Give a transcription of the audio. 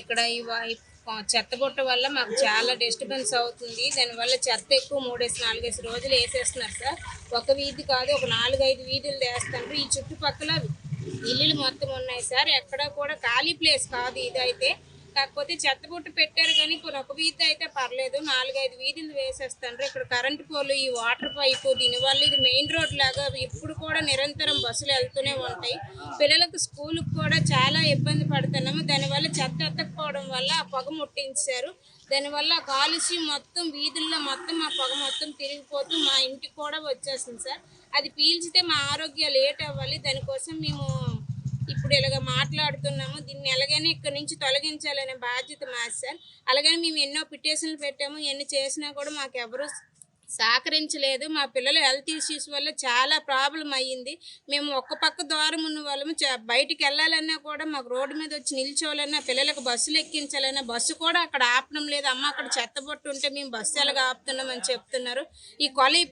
ఇక్కడ చెత్తబుట్ట వల్ల మాకు చాలా డిస్టర్బెన్స్ అవుతుంది. దానివల్ల చెత్త ఎక్కువ 4 రోజులు వేసేస్తున్నారు సార్. ఒక వీధి కాదు, ఒక 4-5 వీధులు వేస్తున్నారు. ఈ చుట్టుపక్కల ఇల్లులు మొత్తం ఉన్నాయి సార్. ఎక్కడ కూడా ఖాళీ ప్లేస్ కాదు ఇదైతే. కాకపోతే చెత్తబుట్ట పెట్టారు కానీ ఇప్పుడు ఒక వీధి అయితే పర్లేదు, 4-5 వీధులు వేసేస్తారు. ఇక్కడ కరెంటు పోలు, ఈ వాటర్ పైపు, దీనివల్ల ఇది మెయిన్ రోడ్ లాగా ఇప్పుడు కూడా నిరంతరం బస్సులు వెళ్తూనే ఉంటాయి. పిల్లలకు స్కూల్కి కూడా చాలా ఇబ్బంది పడుతున్నాము. దానివల్ల చెత్త ఎత్తకపోవడం వల్ల ఆ పొగ ముట్టించారు. దానివల్ల కాలుష్యం మొత్తం వీధుల్లో మొత్తం ఆ పొగ మొత్తం తిరిగిపోతూ మా ఇంటికి కూడా వచ్చేస్తుంది సార్. అది పీల్చితే మా ఆరోగ్యాలు లేట్ అవ్వాలి. దానికోసం మేము ఇప్పుడు ఇలాగ మాట్లాడుతున్నాము. దీన్ని ఎలాగైనా ఇక్కడ నుంచి తొలగించాలనే బాధ్యత మాది సార్. అలాగని మేము ఎన్నో పిటిషన్లు పెట్టాము. ఎన్ని చేసినా కూడా మాకు ఎవరు సహకరించలేదు. మా పిల్లల హెల్త్ ఇష్యూస్ వల్ల చాలా ప్రాబ్లం అయ్యింది. మేము ఒక్క పక్క ద్వారం ఉన్న వాళ్ళము బయటికి వెళ్ళాలన్నా కూడా మాకు రోడ్డు మీద వచ్చి నిల్చోవాలన్నా, పిల్లలకు బస్సులు ఎక్కించాలన్నా బస్సు కూడా అక్కడ ఆపడం లేదు. అమ్మ అక్కడ చెత్తబొట్టు ఉంటే మేము బస్సు ఎలాగ ఆపుతున్నామని చెప్తున్నారు. ఈ కొల